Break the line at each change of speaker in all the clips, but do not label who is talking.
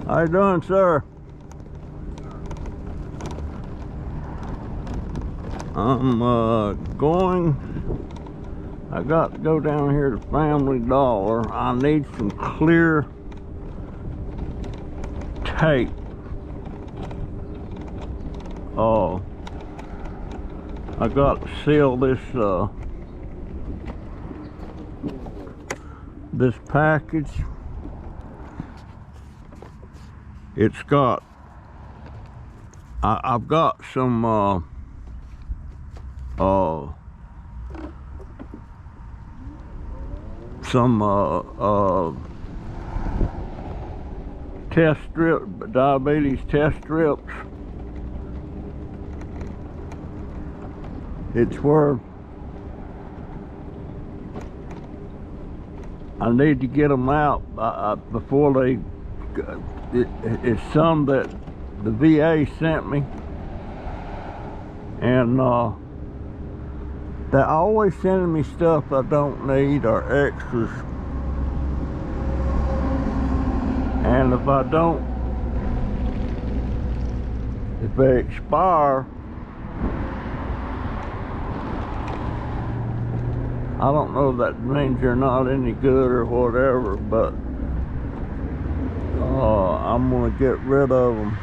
How you doing, sir? I'm I got to go down here to Family Dollar. I need some clear tape. Oh, I got to seal this this package. It's got I've got some test strip, diabetes test strips. It's where I need to get them out before they. It's some that the VA sent me, and they're always sending me stuff I don't need or extras. And if I don't, if they expire, I don't know if that means they're not any good or whatever, but I'm gonna get rid of them.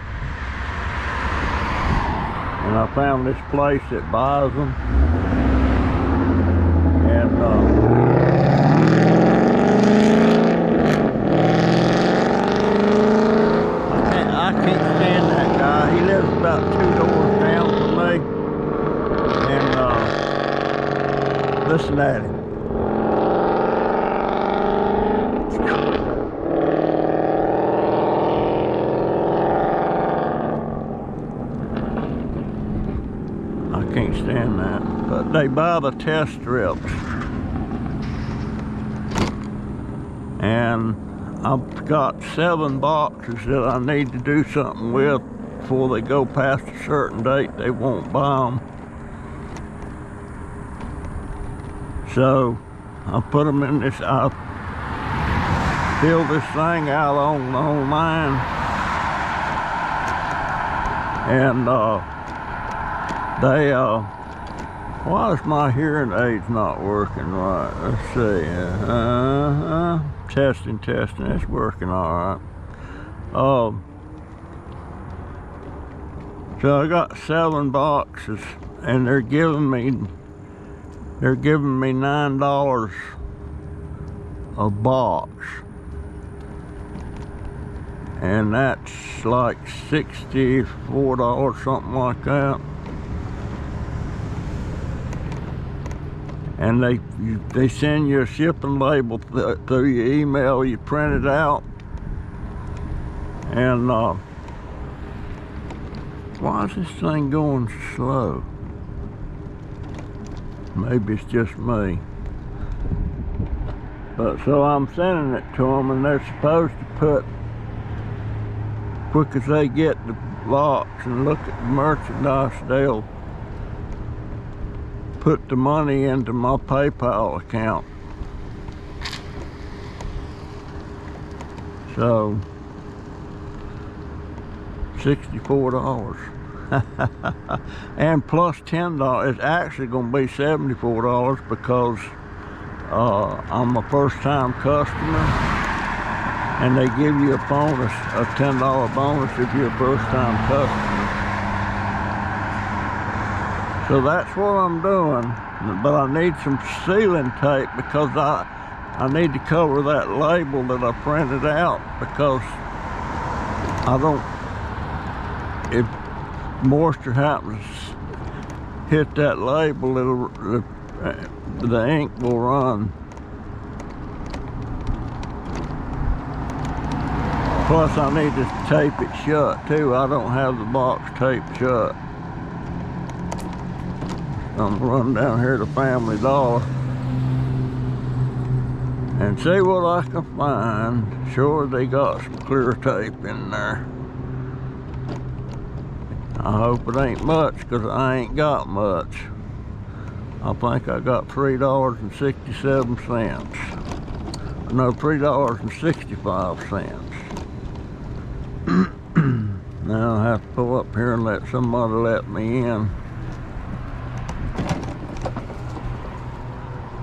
And I found this place that buys them, and I can't stand that guy. He lives about 2 doors down from me, and listen at him. I can't stand that. But they buy the test strips, and I've got 7 boxes that I need to do something with before they go past a certain date. They won't buy them. So I put them in this, I filled this thing out online, and why is my hearing aids not working right? Let's see. Testing, it's working all right. So I got 7 boxes, and they're giving me $9 a box, and that's like $64, something like that. And they send you a shipping label through your email. You print it out, and why is this thing going slow? Maybe it's just me. But so I'm sending it to them, and they're supposed to put, quick as they get the box and look at the merchandise, they'll put the money into my PayPal account. So $64. And plus $10. It's actually going to be $74 because I'm a first-time customer, and they give you a bonus, a $10 bonus if you're a first-time customer. So that's what I'm doing, but I need some sealing tape because I need to cover that label that I printed out, because I don't, if moisture happens to hit that label, the ink will run. Plus I need to tape it shut too. I don't have the box taped shut. I'm gonna run down here to Family Dollar and see what I can find. Sure, they got some clear tape in there. I hope it ain't much, because I ain't got much. I think I got $3.67. No, $3.65. Now I have to pull up here and let somebody let me in.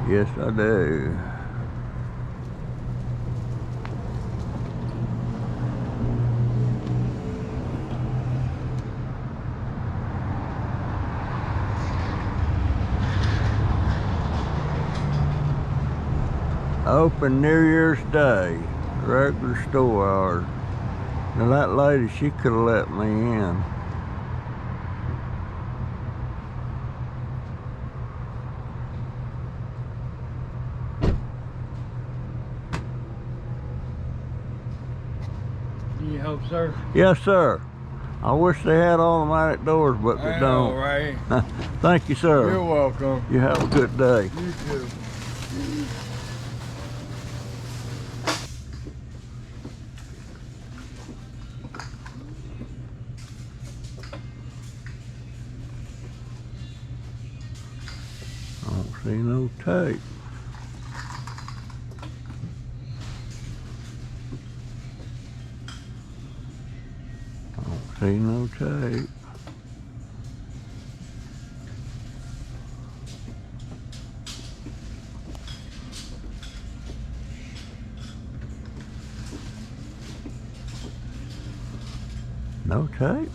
Yes, I do. Open New Year's Day, regular store hours. Now that lady, she could have let me in.
Need help, sir?
Yes, sir. I wish they had automatic doors, but they don't.
Right?
Thank you, sir.
You're welcome.
You have a good day.
You too.
I don't see no tape. I don't see no tape. No tape.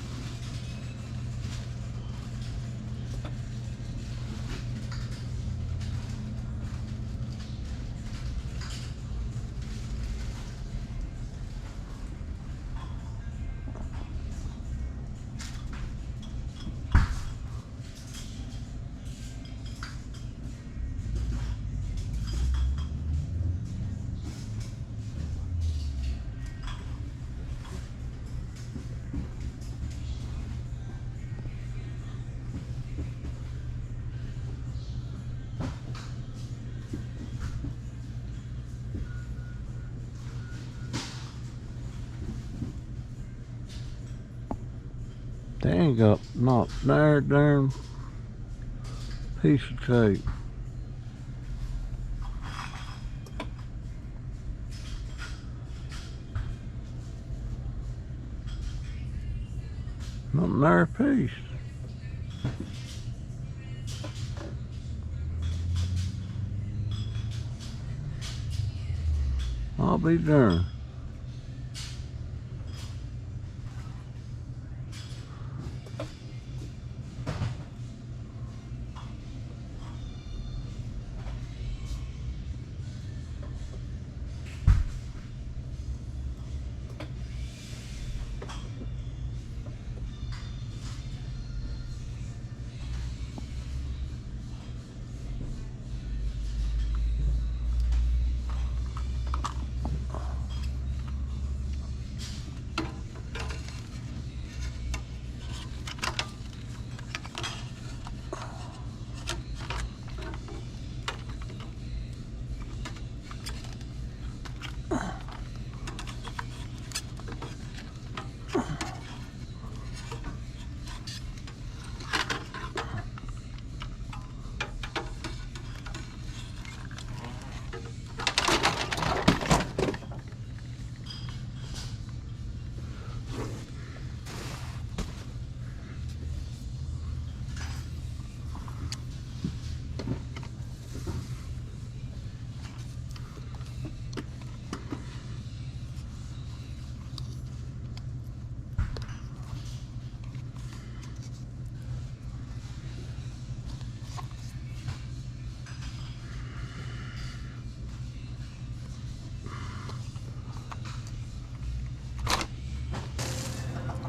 They ain't got not there darn piece of tape. Not there piece. I'll be darned.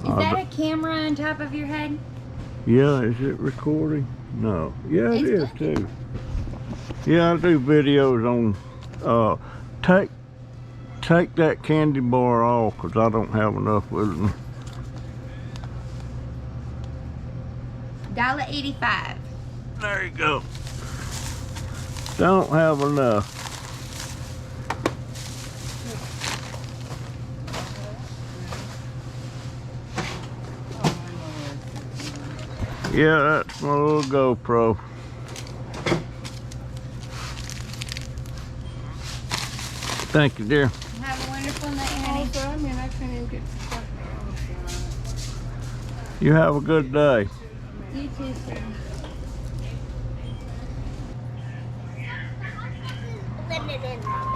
Is that a camera on top of your head?
Yeah, is it recording? No. Yeah, it is
It's good.
too. Yeah, I do videos on, take that candy bar off because I don't have enough with them.
$1.85.
There you go. Don't have enough. Yeah, that's my little GoPro. Thank you, dear.
Have a wonderful night, honey.
Also, I mean, I couldn't even get stuff.
You have a good day.
You too, sir.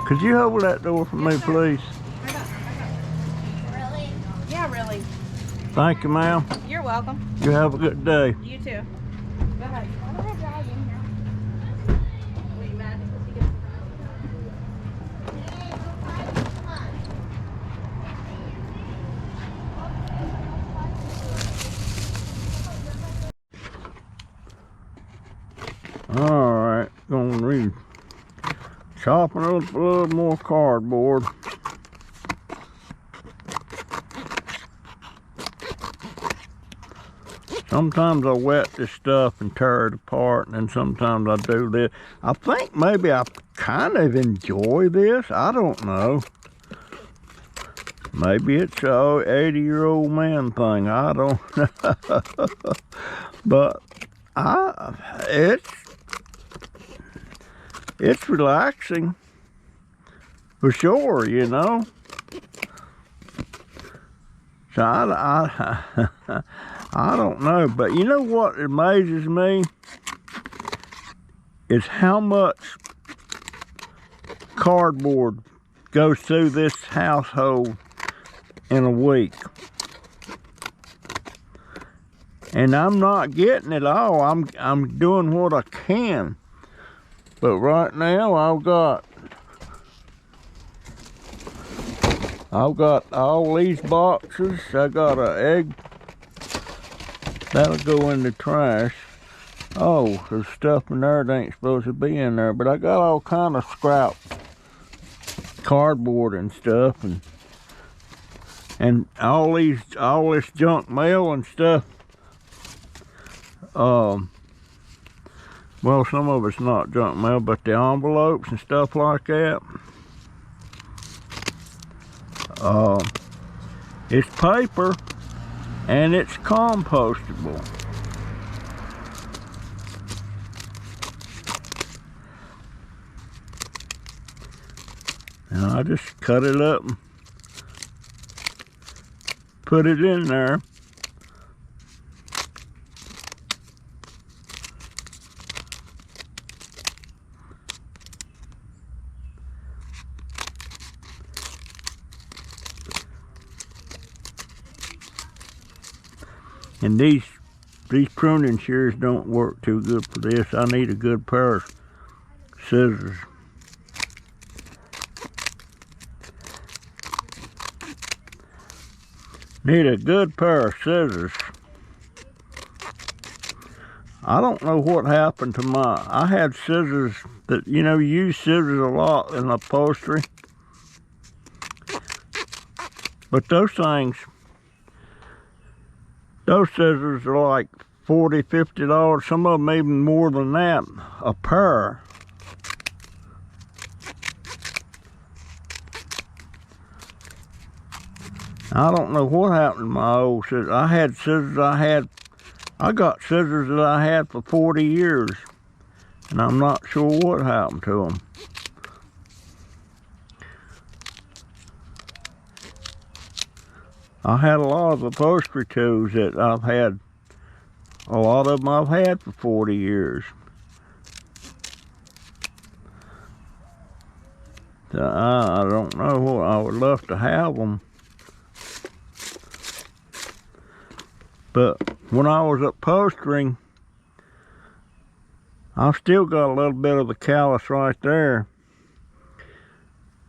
Could you hold that door for me, please?
Really? Yeah, really.
Thank you, ma'am.
You're welcome.
You have a good day.
You too. Go ahead.
I'm gonna drive in now.
Were you mad because he gets
Alright, gonna read. Chopping up a little more cardboard. Sometimes I wet this stuff and tear it apart, and then sometimes I do this. I think maybe I kind of enjoy this. I don't know. Maybe it's a 80-year-old man thing. I don't know. But it's relaxing for sure, you know. So I don't know, but you know what amazes me is how much cardboard goes through this household in a week. And I'm not getting it all. I'm doing what I can. But right now I've got all these boxes. I got an egg that'll go in the trash. Oh, there's stuff in there that ain't supposed to be in there. But I got all kind of scrap cardboard and stuff, and all this junk mail and stuff. Well, some of it's not junk mail, but the envelopes and stuff like that. It's paper and it's compostable. And I just cut it up and put it in there. And these pruning shears don't work too good for this. I need a good pair of scissors. Need a good pair of scissors. I don't know what happened to I had scissors that, you know, you use scissors a lot in upholstery. But those scissors are like $40, $50. Some of them even more than that a pair. I don't know what happened to my old scissors. I had scissors I got scissors that I had for 40 years. And I'm not sure what happened to them. I had a lot of upholstery tools that I've had. A lot of them I've had for 40 years. So I don't know what, I would love to have them. But when I was upholstering, I've still got a little bit of the callus right there.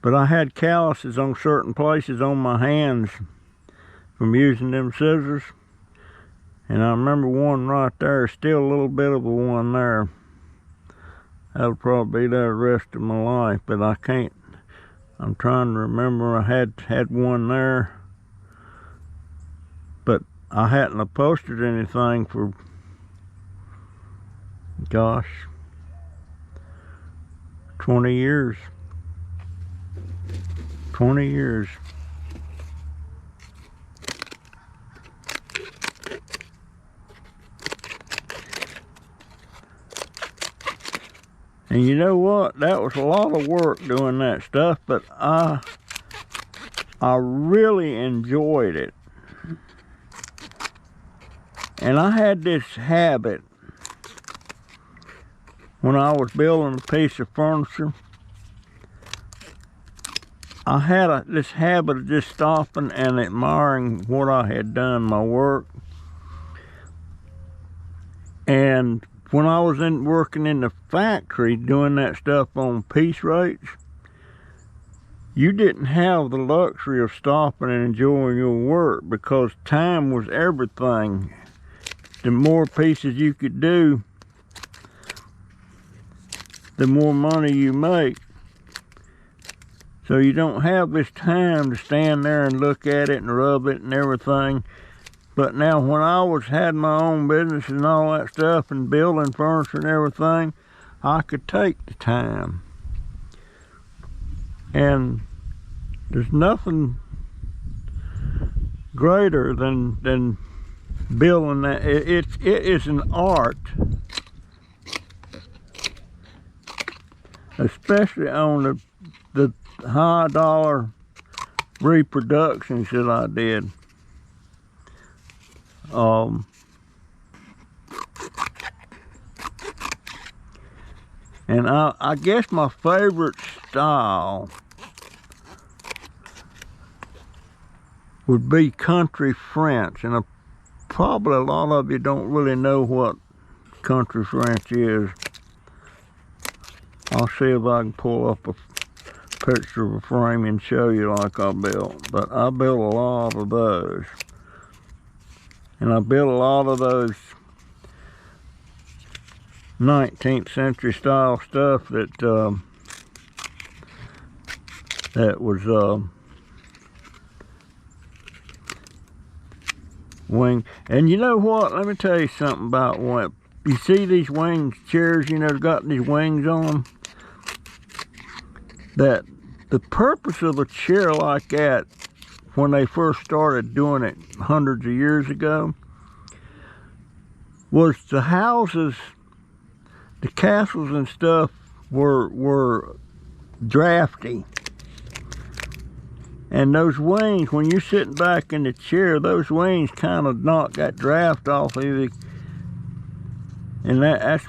But I had calluses on certain places on my hands from using them scissors. And I remember one right there, still a little bit of a one there. That'll probably be there the rest of my life, but I can't. I'm trying to remember. I had one there, but I hadn't upholstered anything for, gosh, 20 years. 20 years. And you know what? That was a lot of work doing that stuff, but I really enjoyed it. And I had this habit when I was building a piece of furniture. I had this habit of just stopping and admiring what I had done, my work. And when I was working in the factory doing that stuff on piece rates, you didn't have the luxury of stopping and enjoying your work because time was everything. The more pieces you could do, the more money you make. So you don't have this time to stand there and look at it and rub it and everything. But now when I had my own business and all that stuff and building furniture and everything, I could take the time. And there's nothing greater than building that. It is an art, especially on the high dollar reproductions that I did. And I guess my favorite style would be country French, and probably a lot of you don't really know what country French is. I'll see if I can pull up a picture of a frame and show you like I built. But I built a lot of those. And I built a lot of those 19th century style stuff that was wing. And you know what? Let me tell you something about what you see these wing chairs. You know, they've got these wings on them. That the purpose of a chair like that, when they first started doing it hundreds of years ago, was the houses, the castles and stuff were drafty. And those wings, when you're sitting back in the chair, those wings kind of knock that draft off of you. And that's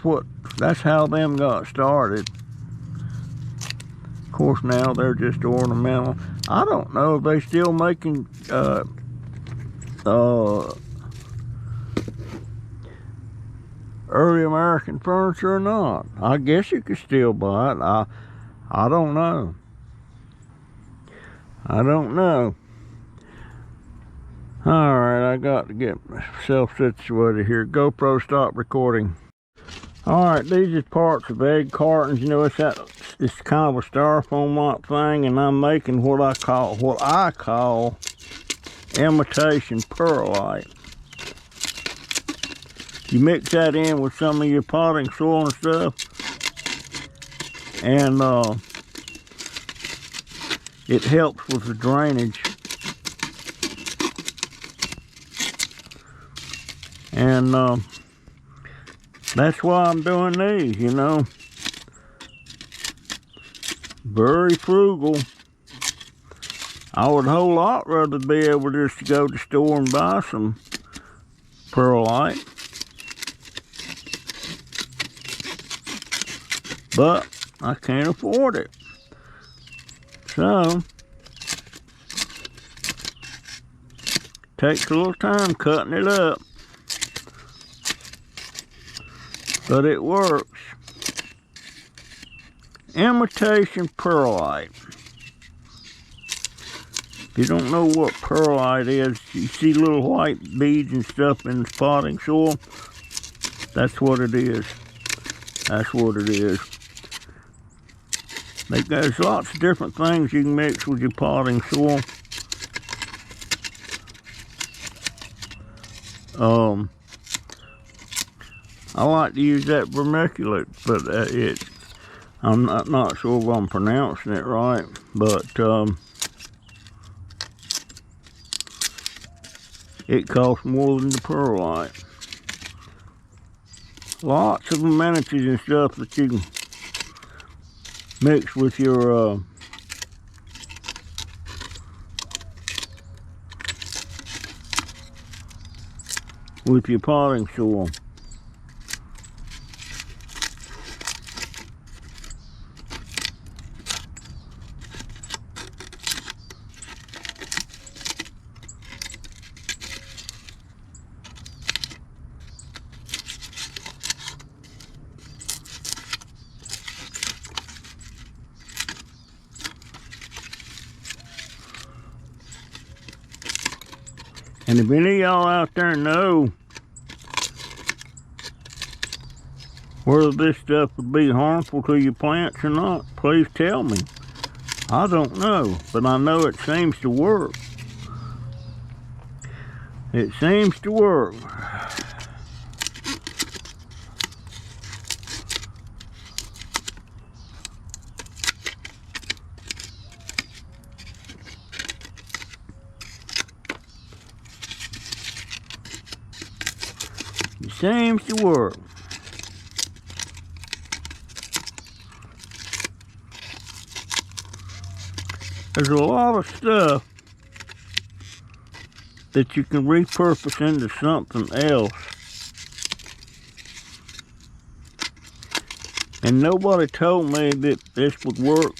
how them got started. Of course, now they're just ornamental. I don't know if they still making early American furniture or not. I guess you could still buy it. I don't know. I don't know. Alright, I got to get myself situated here. GoPro, stop recording. Alright, these are parts of egg cartons. You know, it's kind of a styrofoam like thing, and I'm making what I call imitation perlite. You mix that in with some of your potting soil and stuff, and it helps with the drainage. And that's why I'm doing these, you know. Very frugal. I would a whole lot rather be able just to go to the store and buy some perlite. But I can't afford it. So, takes a little time cutting it up. But it works. Imitation perlite. If you don't know what perlite is, you see little white beads and stuff in the potting soil. That's what it is. That's what it is. There's lots of different things you can mix with your potting soil. I like to use that vermiculite, but I'm not sure if I'm pronouncing it right, but it costs more than the perlite. Lots of amenities and stuff that you can mixed with your potting soil. And if any of y'all out there know whether this stuff would be harmful to your plants or not, please tell me. I don't know, but I know it seems to work. It seems to work. It seems to work. There's a lot of stuff that you can repurpose into something else. And nobody told me that this would work.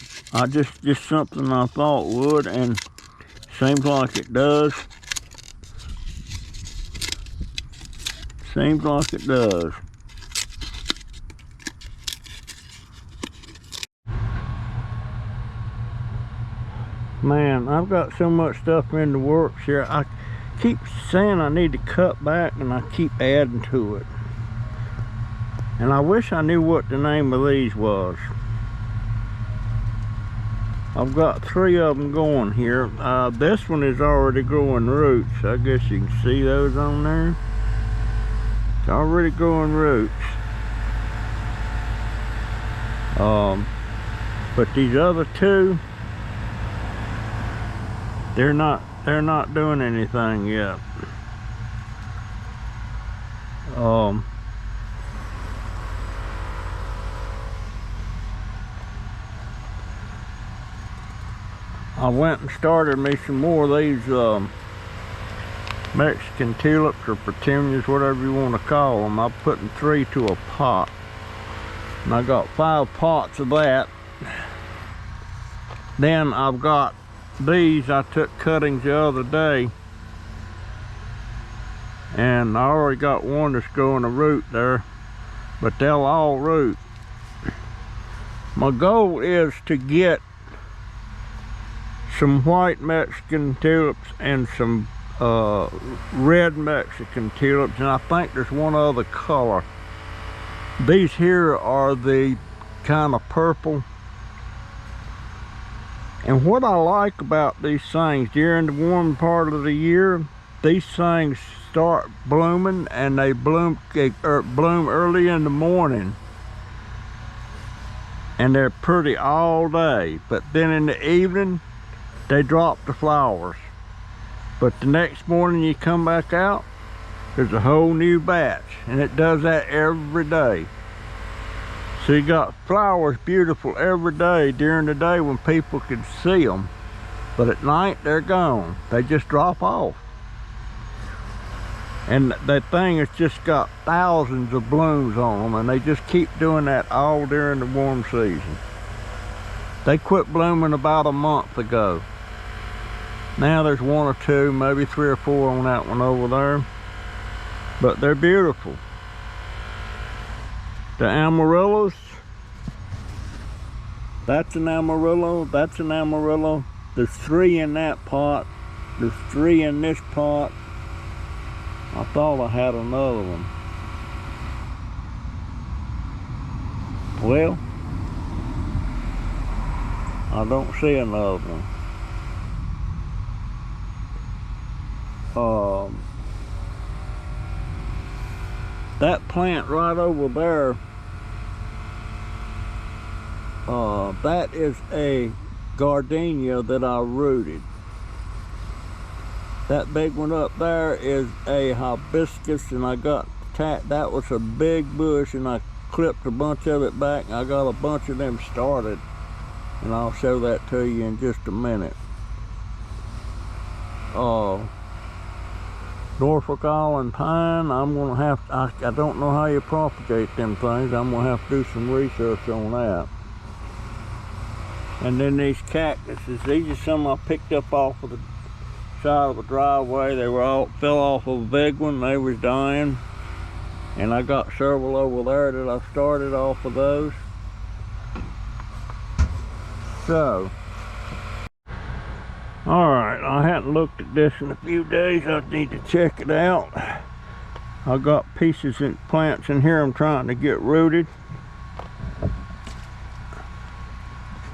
Just something I thought would, and seems like it does. Seems like it does. Man, I've got so much stuff in the works here. I keep saying I need to cut back, and I keep adding to it. And I wish I knew what the name of these was. I've got 3 of them going here. This one is already growing roots. I guess you can see those on there. It's already growing roots. But these other 2, they're not doing anything yet. I went and started me some more of these Mexican tulips or petunias, whatever you want to call them. I'm putting 3 to a pot, and I got 5 pots of that. Then I've got these I took cuttings the other day, and I already got one that's growing a root there, but they'll all root. My goal is to get some white Mexican tulips and some red Mexican tulips, and I think there's one other color. These here are the kind of purple. And what I like about these things, during the warm part of the year, these things start blooming, and they bloom early in the morning, and they're pretty all day. But then in the evening, they drop the flowers. But the next morning you come back out, there's a whole new batch, and it does that every day. So you got flowers beautiful every day during the day when people can see them, but at night they're gone. They just drop off. And that thing has just got thousands of blooms on them, and they just keep doing that all during the warm season. They quit blooming about a month ago. Now there's 1 or 2, maybe 3 or 4 on that one over there, but they're beautiful. The amaryllis, that's an amarillo, that's an amarillo. There's 3 in that pot, there's 3 in this pot. I thought I had another one. Well, I don't see another one. That plant right over there, that is a gardenia that I rooted. That big one up there is a hibiscus, and I got that was a big bush, and I clipped a bunch of it back, and I got a bunch of them started. and I'll show that to you in just a minute. Norfolk Island pine, I'm gonna have to, I don't know how you propagate them things. I'm gonna have to do some research on that. And then these cactuses, these are some I picked up off of the side of the driveway. They were all fell off of a big one, they was dying. And I got several over there that I started off of those. So, alright, I hadn't looked at this in a few days. I need to check it out. I got pieces and plants in here I'm trying to get rooted.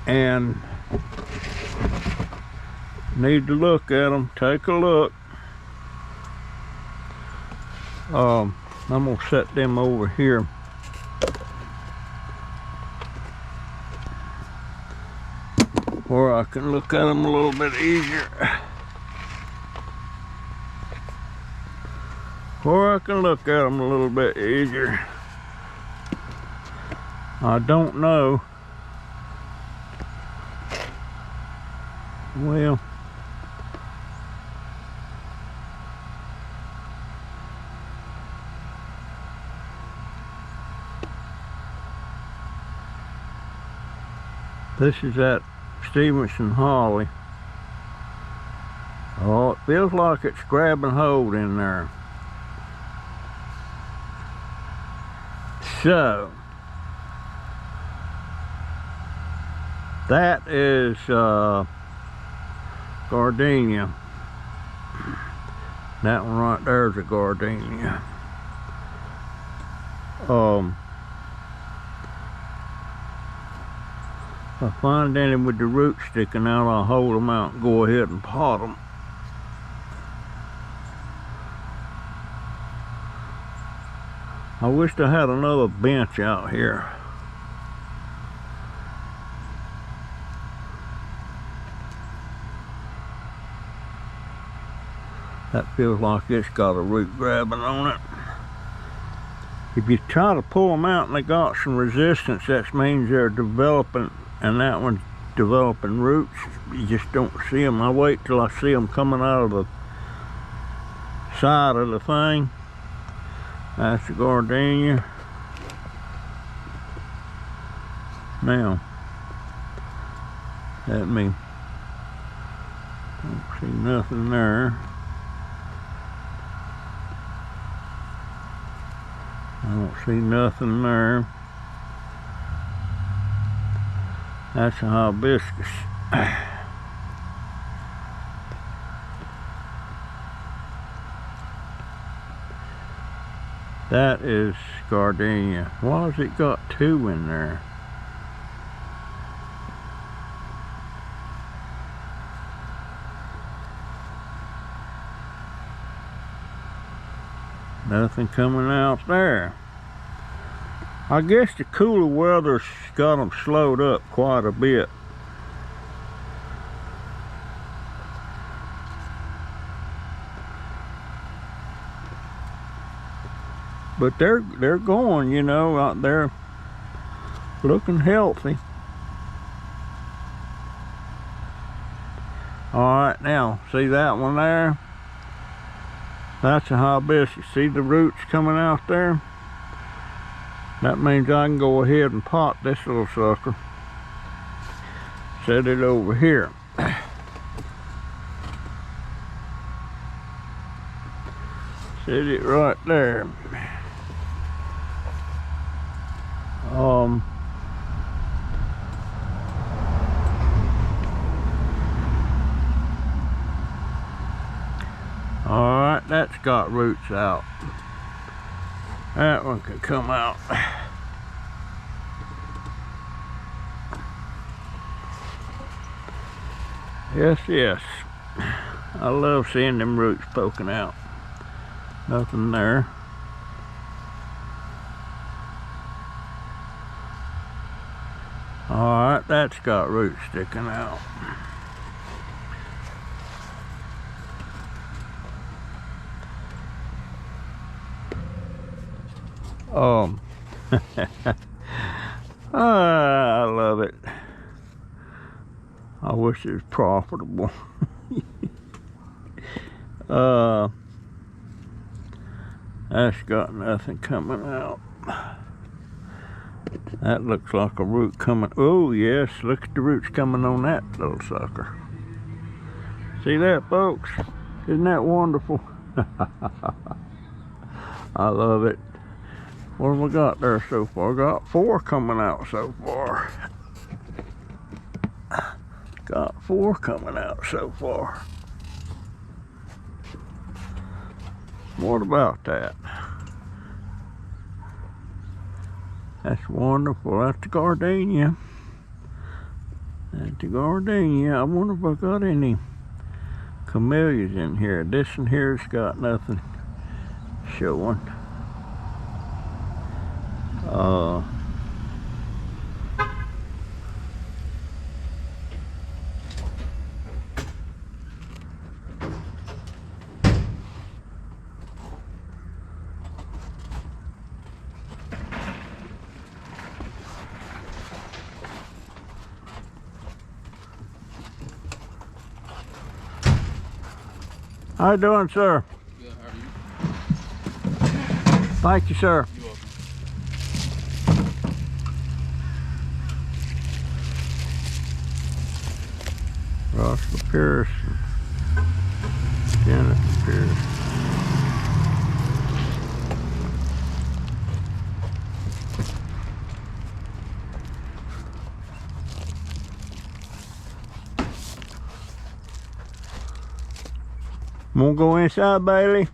And need to look at them, take a look. I'm gonna set them over here. Where I can look at them a little bit easier. Where I can look at them a little bit easier. I don't know. Well, this is that Stevenson holly. Oh, it feels like it's grabbing hold in there. So, that is gardenia. That one right there is a gardenia. If I find any with the roots sticking out, I'll hold them out and go ahead and pot them. I wish I had another bench out here. That feels like it's got a root grabbing on it. If you try to pull them out and they got some resistance, that means they're developing, and that one's developing roots. You just don't see them. I wait till I see them coming out of the side of the thing. That's the gardenia. Now, let me, don't see nothing there. I don't see nothing there. That's a hibiscus. That is gardenia. Why has it got two in there? Nothing coming out there. I guess the cooler weather's got them slowed up quite a bit. But they're going, you know, out there looking healthy. Alright, now, see that one there? That's a hibiscus. See the roots coming out there? That means I can go ahead and pot this little sucker. Set it over here. Set it right there. Alright, that's got roots out. That one can come out. Yes, yes. I love seeing them roots poking out. Nothing there. Alright, that's got roots sticking out. I love it. I wish it was profitable. That's got nothing coming out. That looks like a root coming. Oh yes, look at the roots coming on that little sucker. See that, folks? Isn't that wonderful? I love it. What have we got there so far? Got 4 coming out so far. Got 4 coming out so far. What about that? That's wonderful. That's the gardenia. That's the gardenia. I wonder if I got any camellias in here. This one here's got nothing showing. How you doing, sir?
Good, how are you?
Thank you, sir.
You're welcome.
Russell Pierce, Janet Pierce. Wanna go inside, Bailey?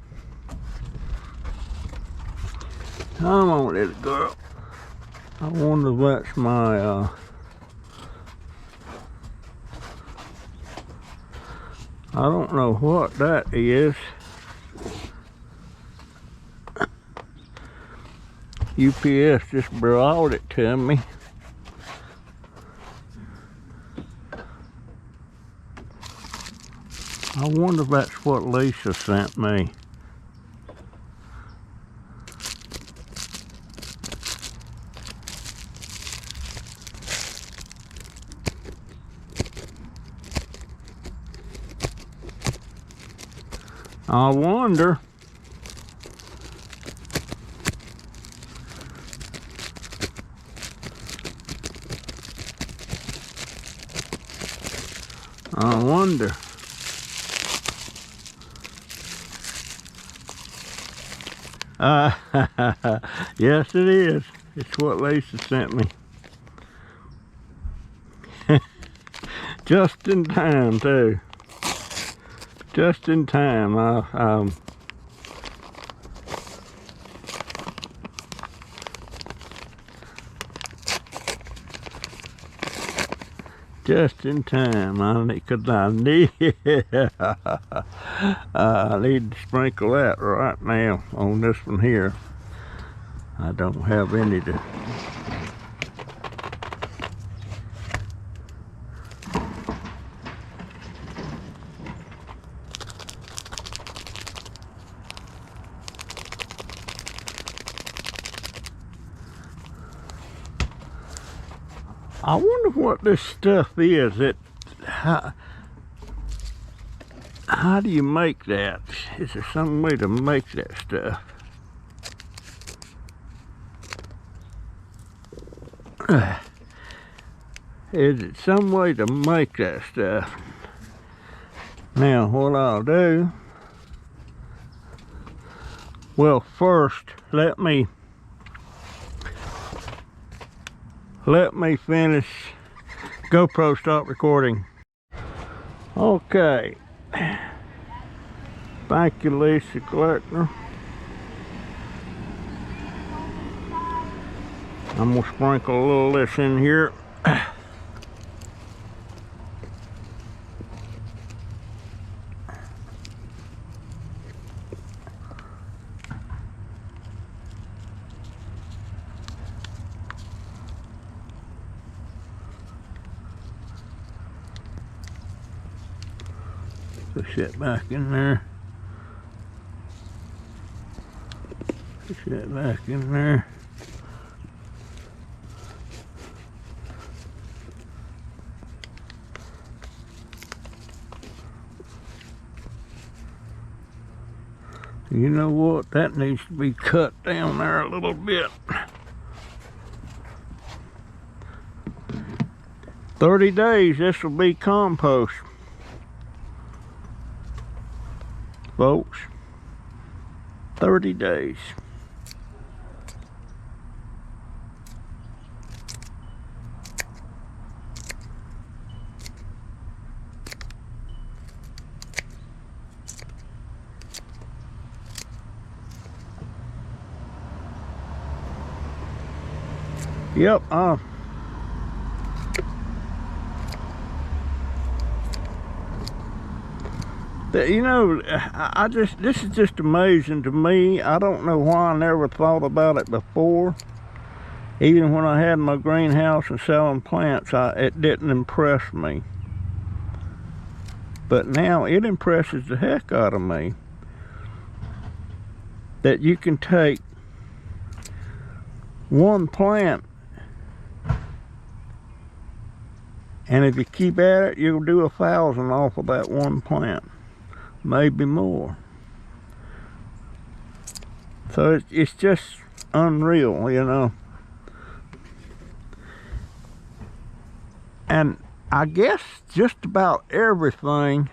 Come on, little girl. I wonder if that's my I don't know what that is. UPS just brought it to me. I wonder if that's what Lisa sent me. I wonder. I wonder. Yes, it is. It's what Lisa sent me. Just in time, too. Just in time. Just in time, because I need I need to sprinkle that right now on this one here. I don't have any to. I wonder what this stuff is. How do you make that? Is there some way to make that stuff? Is it some way to make that stuff? Now, what I'll do, well, first, let me finish. GoPro, stop recording. Okay. Thank you, Lisa Collector. I'm gonna sprinkle a little of this in here. Push that back in there. Push that back in there. You know what? That needs to be cut down there a little bit. 30 days, this will be compost. Folks, 30 days. Yep, you know, this is just amazing to me. I don't know why I never thought about it before. Even when I had my greenhouse and selling plants, it didn't impress me. But now it impresses the heck out of me that you can take one plant, and if you keep at it, you'll do 1,000 off of that one plant, maybe more. So it's just unreal, you know. And I guess just about everything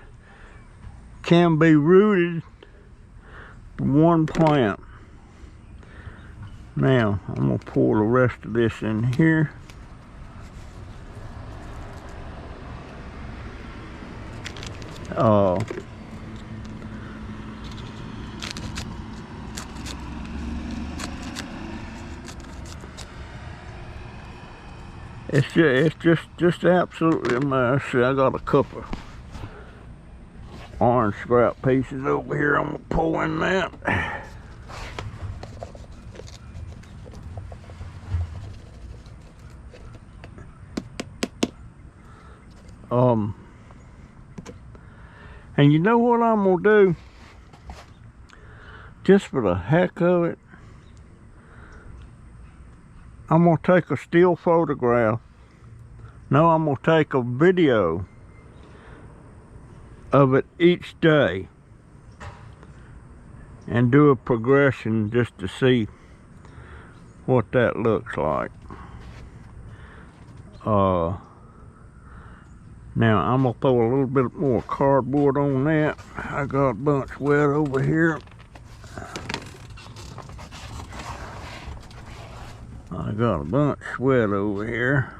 can be rooted from one plant. Now, I'm going to pour the rest of this in here. It's just absolutely a mess. See, I got a couple orange scrap pieces over here. I'm gonna pull in that. And you know what I'm gonna do? Just for the heck of it, I'm gonna take a still photograph. No, I'm gonna take a video of it each day and do a progression just to see what that looks like. Now I'm gonna throw a little bit more cardboard on that. I got a bunch wet over here. I got a bunch wet over here.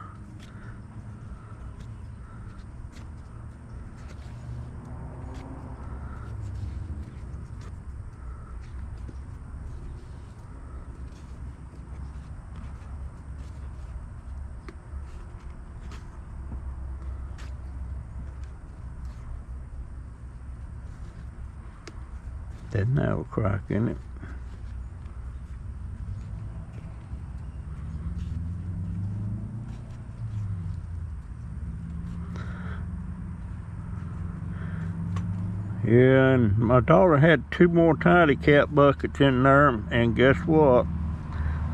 Didn't have a crack in it. Yeah, and my daughter had 2 more tidy cat buckets in there, and guess what?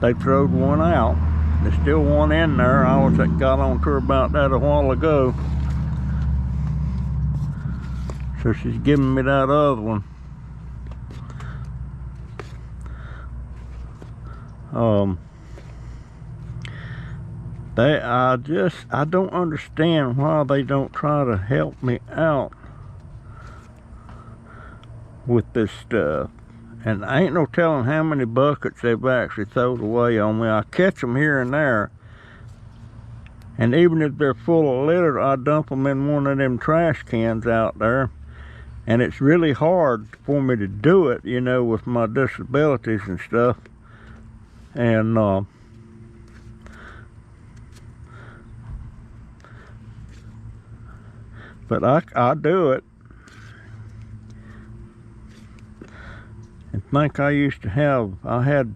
They throwed one out. There's still one in there. I got on to her about that a while ago. So she's giving me that other one. I don't understand why they don't try to help me out with this stuff. And I ain't no telling how many buckets they've actually thrown away on me. I catch them here and there, and even if they're full of litter, I dump them in one of them trash cans out there. And it's really hard for me to do it, you know, with my disabilities and stuff. And but I do it. And think I used to have, I had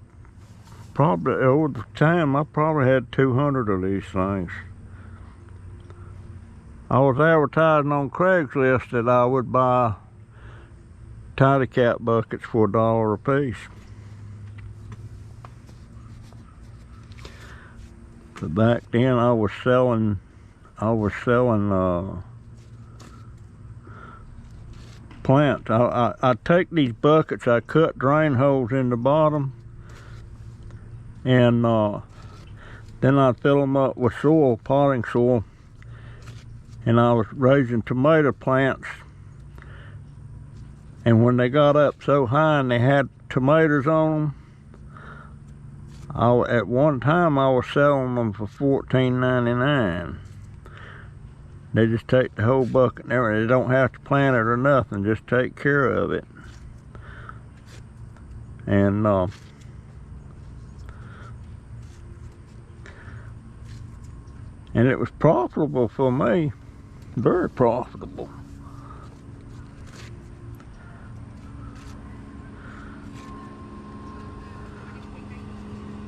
probably, over the time, I probably had 200 of these things. I was advertising on Craigslist that I would buy tidy cat buckets for $1 a piece. But back then I was selling plants. I take these buckets, I cut drain holes in the bottom, and then I fill them up with soil, potting soil, and I was raising tomato plants. And when they got up so high and they had tomatoes on them, at one time I was selling them for $14.99. They just take the whole bucket and everything. They don't have to plant it or nothing, just take care of it. And it was profitable for me, very profitable.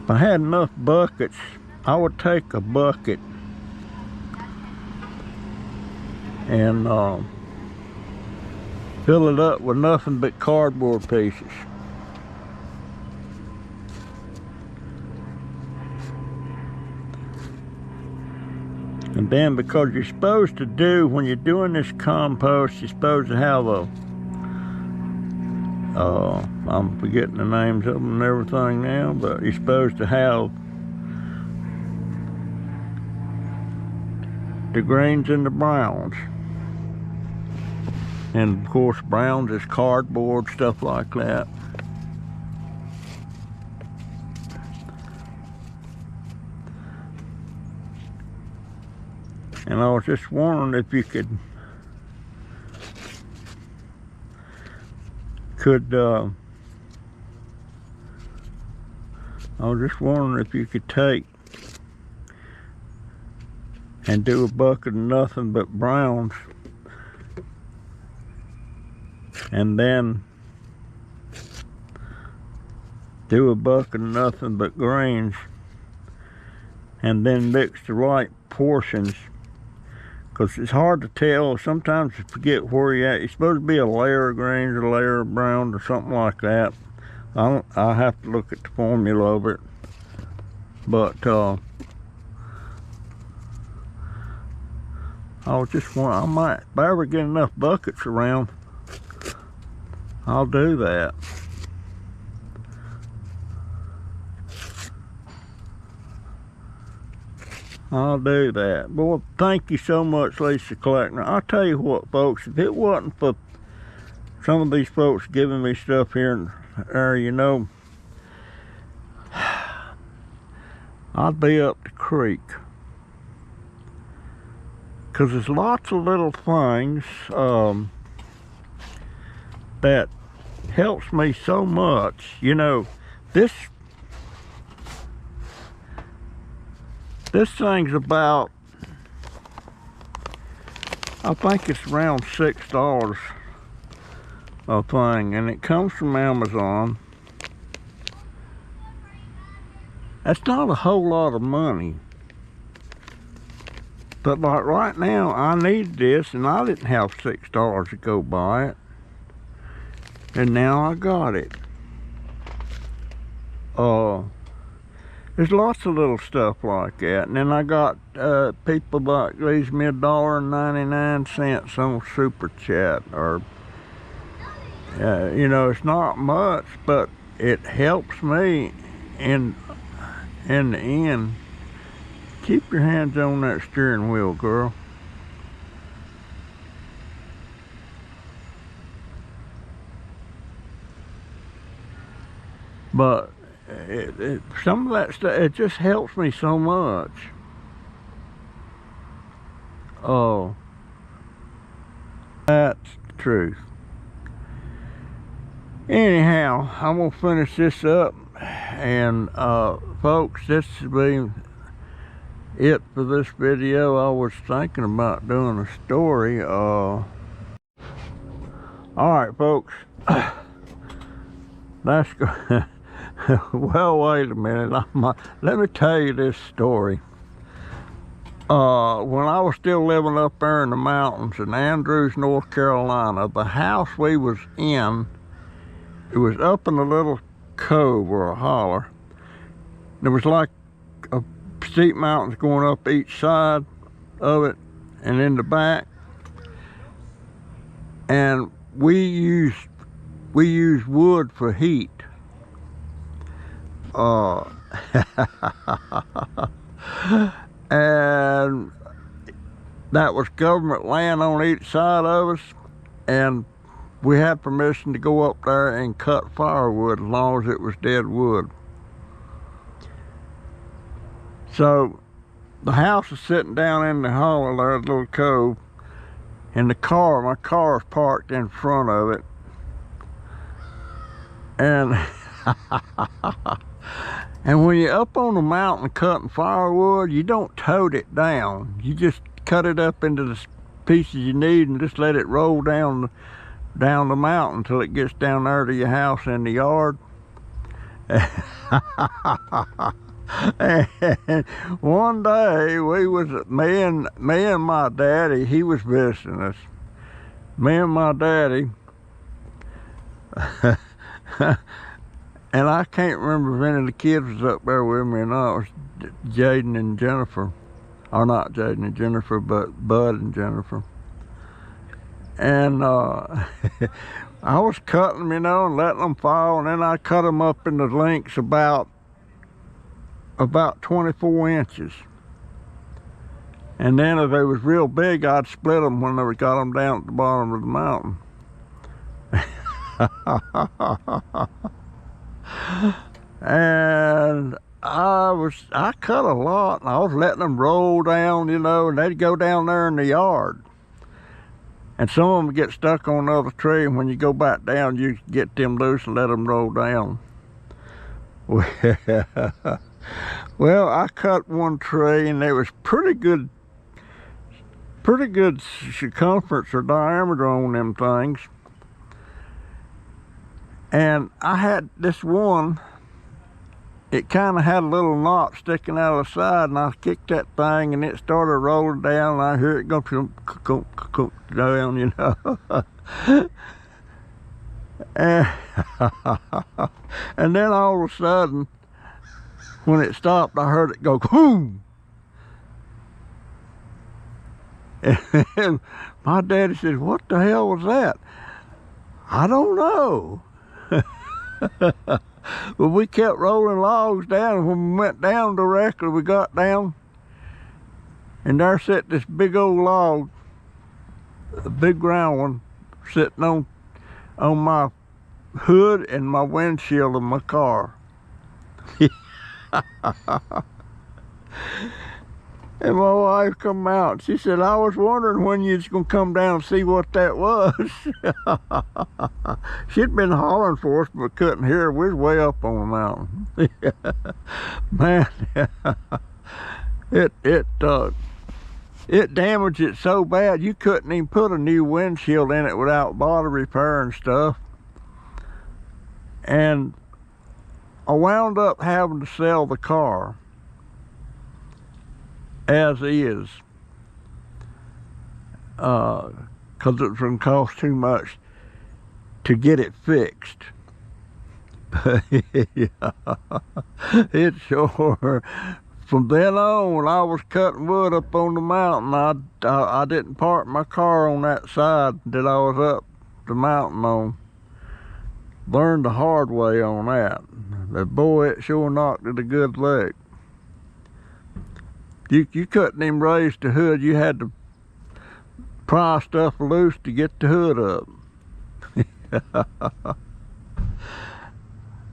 If I had enough buckets, I would take a bucket and fill it up with nothing but cardboard pieces. And then, because you're supposed to do, when you're doing this compost, you're supposed to have a I'm forgetting the names of them and everything now, but you're supposed to have the greens and the browns. And of course, browns is cardboard, stuff like that. And I was just wondering if you could take and do a bucket of nothing but browns, and then do a bucket of nothing but greens, and then mix the right portions, because it's hard to tell. Sometimes you forget where you're at. You're supposed to be a layer of greens, a layer of browns, or something like that. I have to look at the formula of it, but I was just wondering, I might, if I ever get enough buckets around, I'll do that. I'll do that. Boy, thank you so much, Lisa Kleckner. I'll tell you what, folks, if it wasn't for some of these folks giving me stuff here and there, you know, I'd be up the creek. Because there's lots of little things that helps me so much. You know, this thing's about, I think it's around $6 a thing, and it comes from Amazon. That's not a whole lot of money, but like right now I need this, and I didn't have $6 to go buy it, and now I got it. There's lots of little stuff like that. And then I got people that leaves me $1.99 on Super Chat, or you know, it's not much, but it helps me in the end. Keep your hands on that steering wheel, girl. But some of that stuff, it just helps me so much. Oh, that's the truth. Anyhow, I'm gonna finish this up, and folks, this has been it for this video. I was thinking about doing a story. All right, folks. That's good. Well, wait a minute. Let me tell you this story. When I was still living up there in the mountains in Andrews, North Carolina, the house we was in, it was up in a little cove or a holler. There was like a steep mountains going up each side of it and in the back. And we use wood for heat. And that was government land on each side of us, and we had permission to go up there and cut firewood as long as it was dead wood. So the house is sitting down in the hollow there, a little cove, and my car is parked in front of it. And and when you're up on the mountain cutting firewood, you don't tote it down. You just cut it up into the pieces you need and just let it roll down the mountain until it gets down there to your house in the yard. And one day we was me and my daddy, he was visiting us. Me and my daddy, and I can't remember if any of the kids was up there with me or not. It was Jaden and Jennifer. Or not Jaden and Jennifer, but Bud and Jennifer. And I was cutting them, you know, and letting them fall, and then I cut them up into lengths about 24 inches. And then if they was real big, I'd split them when they got them down at the bottom of the mountain. And I cut a lot, and I was letting them roll down, you know, and they'd go down there in the yard. And some of them get stuck on another tree, and when you go back down, you get them loose and let them roll down. Well, I cut one tree, and there was pretty good circumference or diameter on them things. And I had this one, it kind of had a little knot sticking out of the side, and I kicked that thing, and it started rolling down, and I hear it go down, you know. And then all of a sudden, when it stopped, I heard it go, boom. And my daddy said, "What the hell was that?" I don't know. But we kept rolling logs down, and when we went down directly, we got down, and there sat this big old log, a big round one, sitting on my hood and my windshield of my car. And my wife come out, and she said, "I was wondering when you was gonna come down and see what that was." She'd been hollering for us, but couldn't hear her. We was way up on the mountain. Man, it damaged it so bad you couldn't even put a new windshield in it without body repair and stuff. And I wound up having to sell the car as is, because it was going to cost too much to get it fixed. Yeah, it sure. From then on, when I was cutting wood up on the mountain, I didn't park my car on that side that I was up the mountain on. Learned the hard way on that. But boy, it sure knocked it a good lick. You couldn't even raise the hood. You had to pry stuff loose to get the hood up.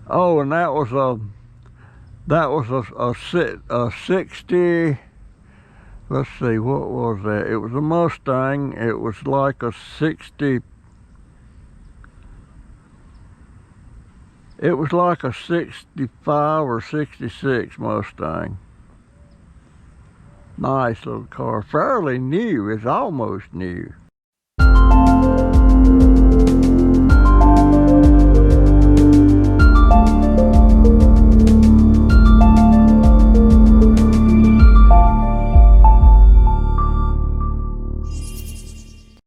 Oh, and that was a 60. Let's see, what was that? It was a Mustang. It was like a 60. It was like a 65 or 66 Mustang. Nice little car, fairly new. It's almost new.